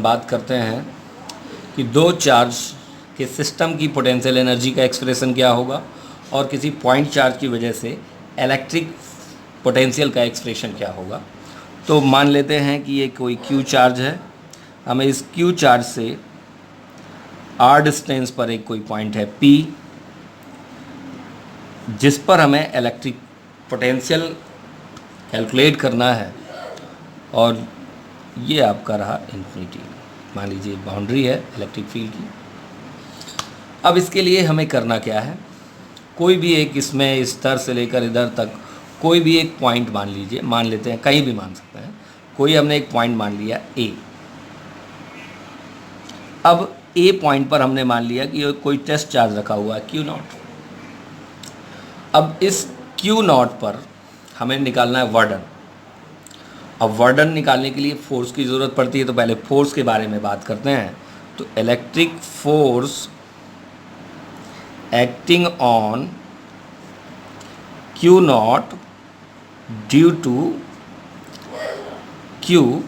बात करते हैं कि दो चार्ज के सिस्टम की पोटेंशियल एनर्जी का एक्सप्रेशन क्या होगा और किसी पॉइंट चार्ज की वजह से इलेक्ट्रिक पोटेंशियल का एक्सप्रेशन क्या होगा। तो मान लेते हैं कि ये कोई क्यू चार्ज है, हमें इस क्यू चार्ज से आर डिस्टेंस पर एक कोई पॉइंट है पी, जिस पर हमें इलेक्ट्रिक पोटेंशियल कैलकुलेट करना है, और ये आपका रहा इन्फिनिटी। मान लीजिए बाउंड्री है इलेक्ट्रिक फील्ड की। अब इसके लिए हमें करना क्या है, कोई भी एक इसमें इस स्तर से लेकर इधर तक कोई भी एक पॉइंट मान लीजिए, मान लेते हैं कहीं भी मान सकते हैं, कोई हमने एक पॉइंट मान लिया ए। अब ए पॉइंट पर हमने मान लिया कि कोई टेस्ट चार्ज रखा हुआ है क्यू नॉट। अब इस क्यू नॉट पर हमें निकालना है वर्डन। अब वर्डन निकालने के लिए फोर्स की ज़रूरत पड़ती है, तो पहले फोर्स के बारे में बात करते हैं। तो electric force acting on q naught due to q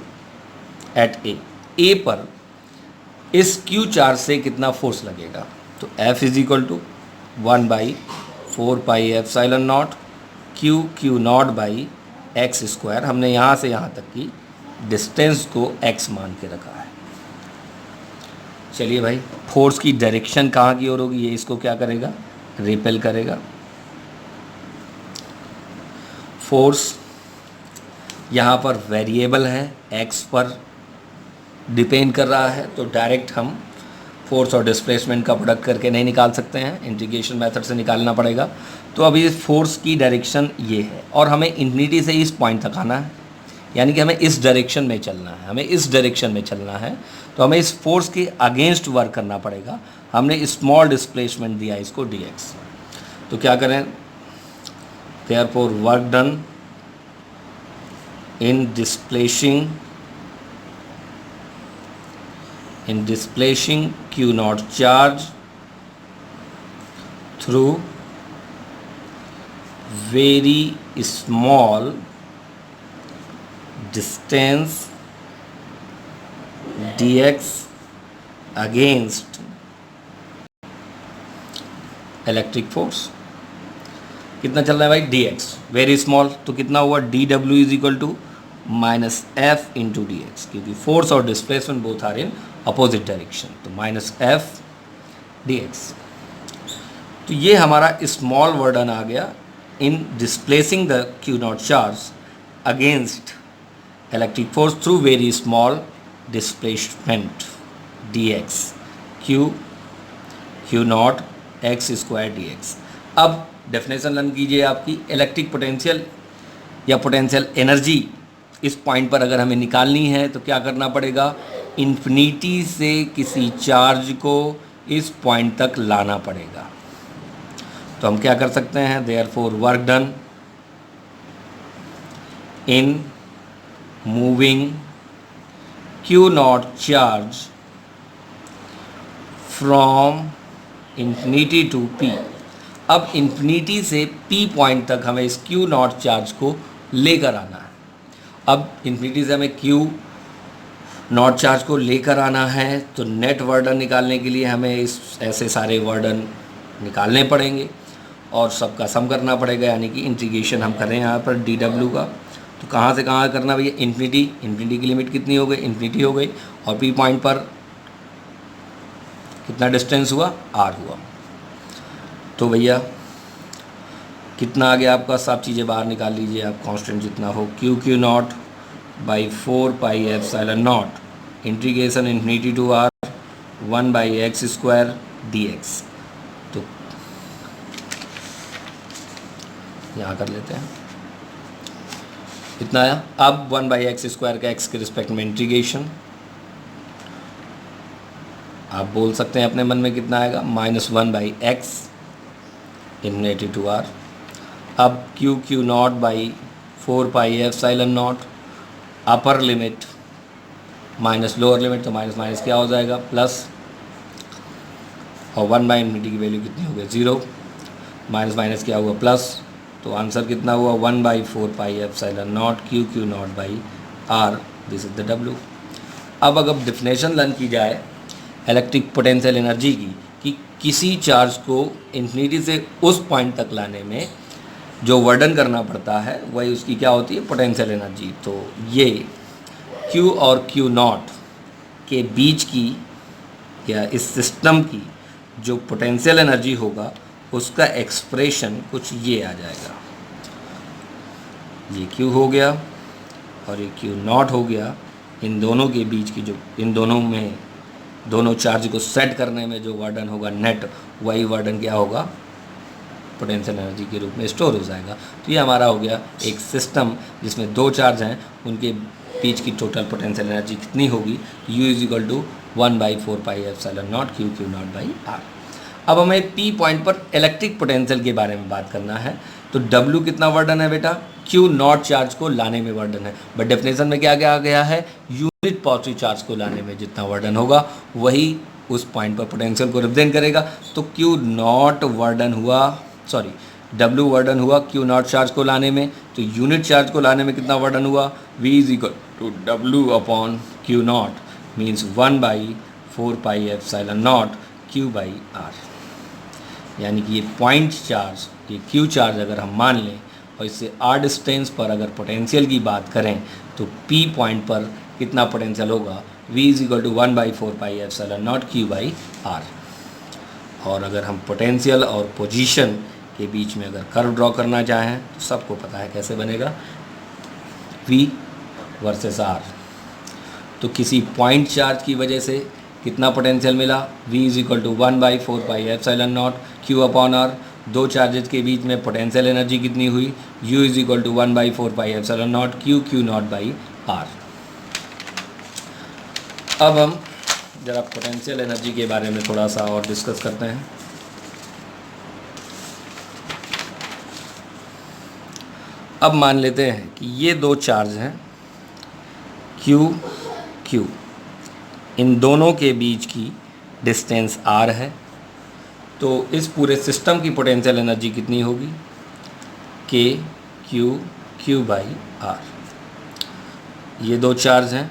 at A पर इस क्यू चार्ज से कितना फोर्स लगेगा। तो F is equal to 1/4πε0 q naught by x square. हमने यहाँ से यहाँ तक की डिस्टेंस को x मान के रखा है। चलिए भाई, फोर्स की डायरेक्शन कहाँ की ओर होगी, ये इसको क्या करेगा, रिपेल करेगा। फोर्स यहाँ पर वेरिएबल है, x पर डिपेंड कर रहा है, तो डायरेक्ट हम फोर्स और डिस्प्लेसमेंट का प्रोडक्ट करके नहीं निकाल सकते हैं, इंटीग्रेशन मेथड से निकालना पड़ेगा। तो अभी इस फोर्स की डायरेक्शन ये है और हमें इन्फिनिटी से इस पॉइंट तक आना है, यानी कि हमें इस डायरेक्शन में चलना है, हमें इस डायरेक्शन में चलना है। तो हमें इस फोर्स के अगेंस्ट वर्क करना पड़ेगा। हमने स्मॉल डिस्प्लेसमेंट दिया इसको dx। तो क्या करें, देयरफॉर वर्क डन इन displacing Q naught charge through very small distance dx against electric force. कितना चल रहा है भाई, dx वेरी स्मॉल, तो कितना हुआ, dw is equal to -f into dx, क्योंकि फोर्स और displacement both are in opposite direction, तो -f dx। तो ये हमारा स्मॉल वर्डन आ गया in displacing the q naught charge against electric force through very small displacement dx q naught x square dx। अब definition learn कीजिए आपकी, electric potential या पोटेंशियल एनर्जी इस पॉइंट पर अगर हमें निकालनी है तो क्या करना पड़ेगा, इन्फिनिटी से किसी चार्ज को इस पॉइंट तक लाना पड़ेगा। तो हम क्या कर सकते हैं, therefore work done in moving Q naught charge from infinity to P. अब इन्फिनिटी से पी पॉइंट तक हमें इस क्यू नॉट चार्ज को लेकर आना है। अब इन्फिनिटी से हमें क्यू नॉट चार्ज को लेकर आना है, तो नेट वर्डन निकालने के लिए हमें इस ऐसे सारे वर्डन निकालने पड़ेंगे और सबका सम करना पड़ेगा, यानी कि इंटीग्रेशन हम करें यहाँ पर dw का। तो कहाँ से कहाँ करना भैया, इन्फिनिटी की लिमिट कितनी हो गई, इन्फिनिटी हो गई, और पी पॉइंट पर कितना डिस्टेंस हुआ, r हुआ। तो भैया कितना आ गया आपका, सब चीज़ें बाहर निकाल लीजिए आप, कांस्टेंट जितना हो, q naught by 4πε0 integration infinity to r 1/x square dx। तो यहाँ कर लेते हैं, इतना आया। अब 1/x स्क्वायर का x के रिस्पेक्ट में इंटीग्रेशन, आप बोल सकते हैं अपने मन में कितना आएगा, -1/x इन्फिनिटी टू r। अब q naught by 4πε0 upper limit minus lower limit, तो माइनस माइनस क्या हो जाएगा, प्लस, और 1/इन्फिनिटी की वैल्यू कितनी हो गई, 0, माइनस माइनस क्या हुआ, प्लस। तो आंसर कितना हुआ, 1/4πε0 q naught by r, this is the w। अब अगर डिफिनेशन लर्न की जाए इलेक्ट्रिक पोटेंशियल एनर्जी की कि किसी चार्ज को इन्फिनिटी से उस पॉइंट तक लाने में जो वर्डन करना पड़ता है वही उसकी क्या होती है, पोटेंशियल एनर्जी। तो ये Q और Q नॉट के बीच की या इस सिस्टम की जो पोटेंशियल एनर्जी होगा उसका एक्सप्रेशन कुछ ये आ जाएगा, ये Q हो गया और ये Q नॉट हो गया। इन दोनों के बीच की जो इन दोनों में दोनों चार्ज को सेट करने में जो वर्डन होगा नेट, वही वर्डन क्या होगा, पोटेंशियल एनर्जी के रूप में स्टोर हो जाएगा। तो ये हमारा हो गया एक सिस्टम जिसमें दो चार्ज हैं, उनके बीच की टोटल पोटेंशियल एनर्जी कितनी होगी, U is equal to 1/4πε0 Q not by R। अब हमें P पॉइंट पर इलेक्ट्रिक पोटेंशियल के बारे में बात करना है। तो W कितना वर्डन है बेटा, Q नॉट चार्ज को लाने में वर्डन है, बट डेफिनेशन में क्या क्या गया है, यूनिट पॉजिटिव चार्ज को लाने में जितना वर्डन होगा वही उस पॉइंट पर पोटेंशियल को रिप्रेजेंट करेगा। तो Q नॉट वर्डन हुआ, सॉरी W वर्डन हुआ Q नॉट चार्ज को लाने में, तो यूनिट चार्ज को लाने में कितना वर्डन हुआ, V is equal to W upon Q naught means 1/4πε0 Q by R। यानी कि ये पॉइंट चार्ज, ये Q चार्ज अगर हम मान लें और इससे R डिस्टेंस पर अगर पोटेंशियल की बात करें तो P पॉइंट पर कितना पोटेंशियल होगा, V is equal to 1/4πε0 Q by R। और अगर हम पोटेंशियल और पोजीशन के बीच में अगर कर्व ड्रॉ करना चाहें तो सबको पता है कैसे बनेगा, V वर्सेस R। तो किसी पॉइंट चार्ज की वजह से कितना पोटेंशियल मिला, V is equal to 1/4πε0 Q upon R। दो चार्जेज के बीच में पोटेंशियल एनर्जी कितनी हुई, U is equal to 1/4πε0 Q not by R। अब हम जरा पोटेंशियल एनर्जी के बारे में थोड़ा सा और डिस्कस करते हैं। अब मान लेते हैं कि ये दो चार्ज हैं Q Q, इन दोनों के बीच की डिस्टेंस R है। तो इस पूरे सिस्टम की पोटेंशियल एनर्जी कितनी होगी, K Q बाई R। ये दो चार्ज हैं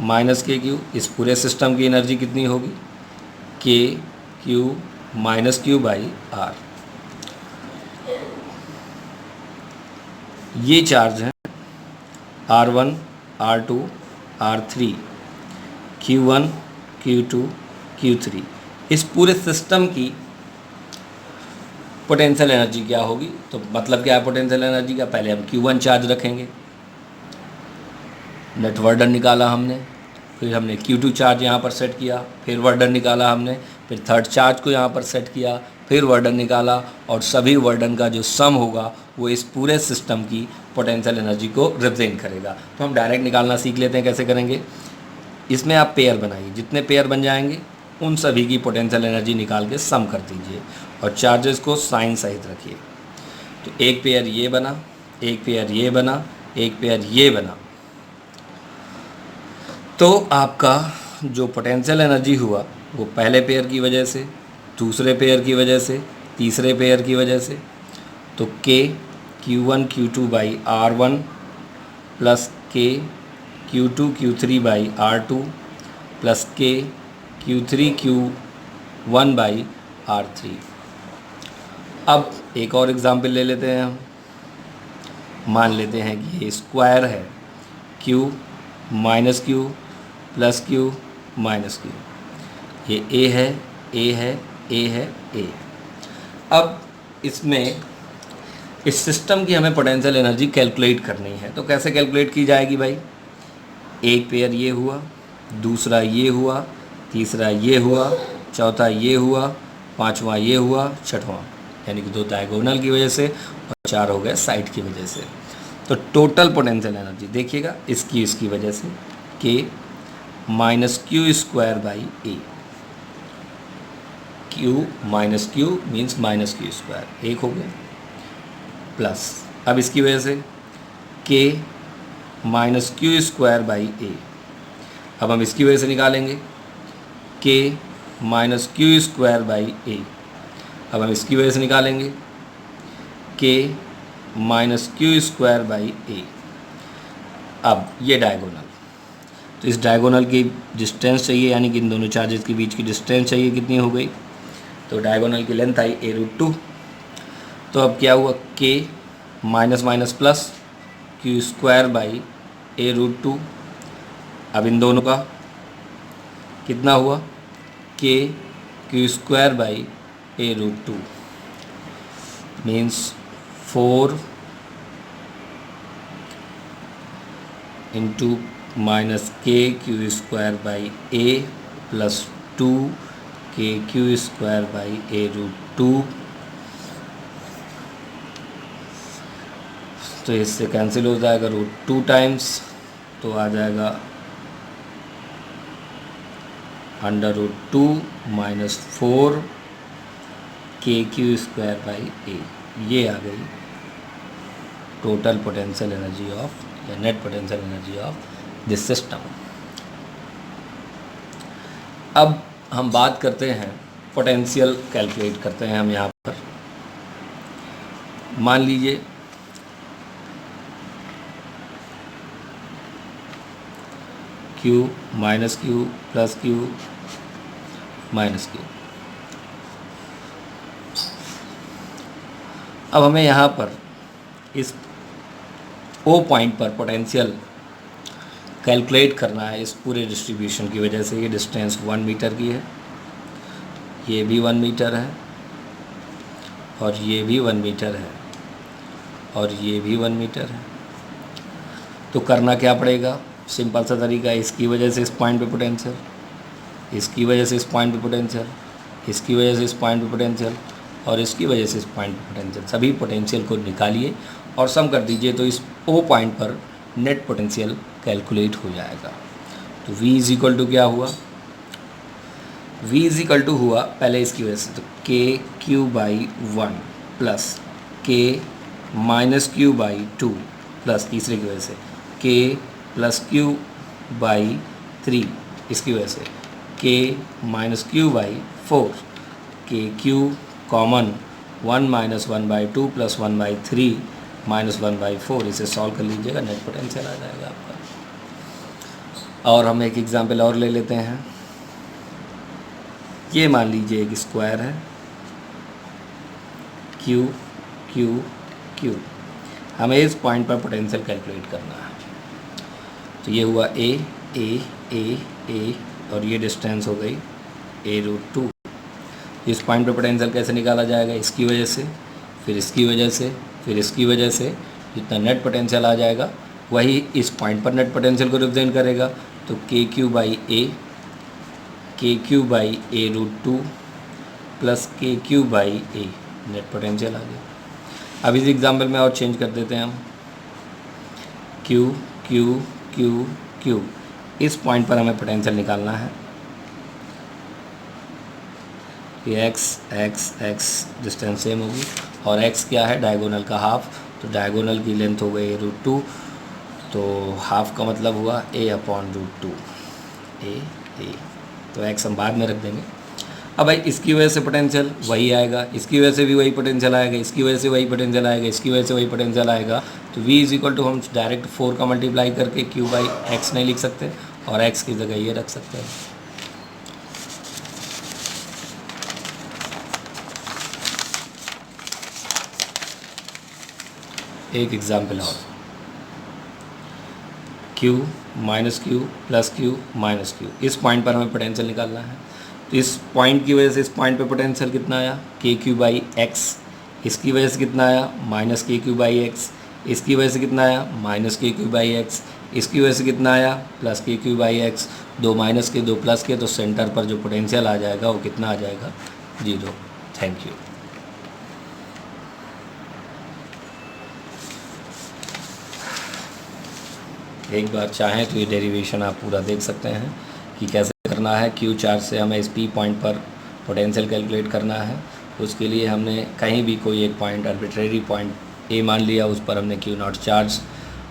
माइनस KQ, इस पूरे सिस्टम की एनर्जी कितनी होगी, KQ minus Q by R। ये चार्ज हैं R1 R2 R3 Q1 Q2 Q3। इस पूरे सिस्टम की पोटेंशियल एनर्जी क्या होगी, तो मतलब क्या है पोटेंशियल एनर्जी का, पहले हम Q1 चार्ज रखेंगे, नेट वर्डन निकाला हमने, फिर हमने Q2 चार्ज यहाँ पर सेट किया, फिर वर्डन निकाला हमने, फिर थर्ड चार्ज को यहाँ पर सेट किया, फिर वर्डन निकाला, और सभी वर्डन का जो सम होगा वो इस पूरे सिस्टम की पोटेंशियल एनर्जी को रिप्रेजेंट करेगा। तो हम डायरेक्ट निकालना सीख लेते हैं, कैसे करेंगे। इसमें आप पेयर बनाइए, जितने पेयर बन जाएंगे उन सभी की पोटेंशियल एनर्जी निकाल के सम कर दीजिए और चार्जेस को साइन सहित रखिए। तो एक पेयर ये बना, एक पेयर ये बना, एक पेयर ये बना। तो आपका जो पोटेंशियल एनर्जी हुआ वो पहले पेयर की वजह से, दूसरे पेयर की वजह से, तीसरे पेयर की वजह से, तो K Q1 Q2 by R1 plus K Q2 Q3 by R2 plus K Q3 Q1 by R3। अब एक और एग्जाम्पल ले लेते हैं हम। मान लेते हैं कि ये स्क्वायर है Q minus Q plus Q minus Q। ये A है, A है, A है, A। अब इसमें इस सिस्टम की हमें पोटेंशियल एनर्जी कैलकुलेट करनी है। तो कैसे कैलकुलेट की जाएगी भाई, एक पेयर ये हुआ, दूसरा ये हुआ, तीसरा ये हुआ, चौथा ये हुआ, पांचवा ये हुआ, छठवां, यानी कि दो डायगोनल की वजह से और चार हो गए साइड की वजह से। तो टोटल पोटेंशियल एनर्जी देखिएगा इसकी वजह से K minus Q square by A। Q minus Q means minus Q square, एक हो गया, प्लस अब इसकी वजह से K minus Q square by A। अब हम इसकी वजह से निकालेंगे K minus Q square by A। अब हम इसकी वजह से निकालेंगे K minus Q square by A। अब ये डायगोनल, तो इस डायगोनल की डिस्टेंस चाहिए, यानी कि इन दोनों चार्जेस के बीच की डिस्टेंस चाहिए, कितनी हो गई, तो डायगोनल की लेंथ आई a√2। तो अब क्या हुआ, k minus minus plus q square by a√2। अब इन दोनों का कितना हुआ, k q square by a√2 means 4 into minus k q square by a plus 2 k q square by a√2। तो इससे कैंसिल हो जाएगा √2 टाइम्स, तो आ जाएगा √2 माइनस 4 के क्यू स्क्वायर बाई a। ये आ गई टोटल पोटेंशियल एनर्जी ऑफ या net potential energy of this system. अब हम बात करते हैं पोटेंशियल कैलकुलेट करते हैं हम यहाँ पर। मान लीजिए Q minus Q plus Q minus Q। अब हमें यहाँ पर इस O पॉइंट पर पोटेंशियल कैलकुलेट करना है इस पूरे डिस्ट्रीब्यूशन की वजह से। ये डिस्टेंस 1 मीटर की है, ये भी 1 मीटर है, और ये भी 1 मीटर है, और ये भी 1 मीटर है। तो करना क्या पड़ेगा, सिंपल सा तरीका है, इसकी वजह से इस पॉइंट पे पोटेंशियल, इसकी वजह से इस पॉइंट पे पोटेंशियल, इसकी वजह से इस पॉइंट पे पोटेंशियल, और इसकी वजह से इस पॉइंट पे पोटेंशियल। सभी पोटेंशियल को निकालिए और सम कर दीजिए, तो इस O पॉइंट पर नेट पोटेंशियल कैलकुलेट हो जाएगा। तो V इज इक्वल टू क्या हुआ, V इज इक्वल टू हुआ पहले इसकी वजह से, तो के क्यू बाई 1 प्लस के माइनस क्यू बाई 2 प्लस तीसरे की वजह से के प्लस क्यू बाई 3, इसकी वजह से के माइनस क्यू बाई 4, के Q common 1 minus 1 by 2 plus 1 by 3 minus 1 by 4। इसे सॉल्व कर लीजिएगा, नेट पोटेंशियल आ जाएगा आपका। और हम एक एग्जांपल और ले लेते हैं। ये मान लीजिए एक स्क्वायर है, Q Q Q। हमें इस पॉइंट पर पोटेंशियल कैलकुलेट करना है। तो ये हुआ A A A A, और ये डिस्टेंस हो गई a√2। इस पॉइंट पर पोटेंशियल कैसे निकाला जाएगा, इसकी वजह से, फिर इसकी वजह से, फिर इसकी वजह से, जितना नेट पोटेंशियल आ जाएगा वही इस पॉइंट पर नेट पोटेंशियल को रिप्रेजेंट करेगा। तो k q by a√2 plus k q by a, net potential आ गया। अब इस एग्जाम्पल में और चेंज कर देते हैं हम, Q Q Q Q। इस पॉइंट पर हमें पोटेंशियल निकालना है। ये x डिस्टेंस सेम होगी, और x क्या है, डायगोनल का हाफ। तो डायगोनल की लेंथ हो गई √2, तो हाफ का मतलब हुआ a/√2 a। तो x हम बाद में रख देंगे। अब भाई इसकी वजह से पोटेंशियल वही आएगा, इसकी वजह से भी वही पोटेंशियल आएगा, इसकी वजह से वही पोटेंशियल आएगा, इसकी वजह से वही पोटेंशियल आएगा। तो v इज इक्वल टू हम डायरेक्ट 4 का मल्टीप्लाई करके q बाई x नहीं लिख सकते, और x की जगह ये रख सकते हैं। एक एग्जाम्पल और, Q minus Q plus Q minus Q। इस पॉइंट पर हमें पोटेंशियल निकालना है। तो इस पॉइंट की वजह से इस पॉइंट पे पोटेंशियल कितना आया, के क्यू बाई एक्स। इसकी वजह से कितना आया, minus k q by x. इसकी वजह से कितना आया, minus k q by x. इसकी वजह से कितना आया, plus k q by x. 2 minus के 2 प्लस के, तो सेंटर पर जो पोटेंशियल आ जाएगा वो कितना आ जाएगा, 0। Thank you. एक बार चाहें तो ये डेरिवेशन आप पूरा देख सकते हैं कि कैसे करना है। क्यू चार्ज से हमें इस पी पॉइंट पर पोटेंशियल कैलकुलेट करना है। उसके लिए हमने कहीं भी कोई एक पॉइंट, आर्बिट्रेरी पॉइंट ए मान लिया, उस पर हमने क्यू नॉट चार्ज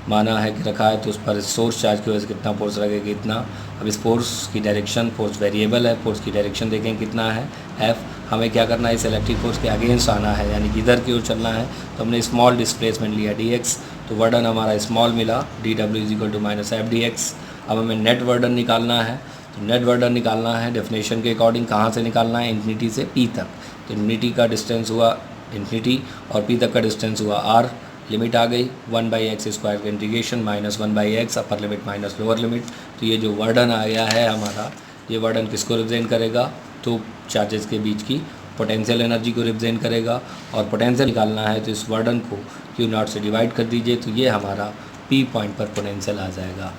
माना है कि रखा है, तो उस पर सोर्स चार्ज की वजह से कितना फोर्स लगेगा, इतना। अब इस फोर्स की डायरेक्शन, फोर्स वेरिएबल है, फोर्स की डायरेक्शन देखें कितना है, एफ। हमें क्या करना है, इस इलेक्ट्रिक फोर्स के अगेंस्ट आना है, यानी कि इधर की ओर चलना है। तो हमने स्मॉल डिस्प्लेसमेंट लिया dx, तो वर्डन हमारा स्मॉल मिला, dw is equal to minus F D X. अब हमें नेट वर्डन निकालना है। तो नेट वर्डन निकालना है डेफिनेशन के अकॉर्डिंग कहाँ से निकालना है, इन्फिनिटी से पी तक। तो इन्फिनिटी का डिस्टेंस हुआ इन्फिनिटी और पी तक का डिस्टेंस हुआ आर। लिमिट आ गई 1/x² का इंटीग्रेशन -1/x अपर लिमिट माइनस लोअर लिमिट। तो ये जो वर्डन आ गया है हमारा, ये वर्डन किसको रिप्रेजेंट करेगा, तो चार्जेस के बीच की पोटेंशियल एनर्जी को रिप्रेजेंट करेगा। और पोटेंशियल निकालना है तो इस वर्डन को Q0 से डिवाइड कर दीजिए, तो ये हमारा P पॉइंट पर पोटेंशियल आ जाएगा।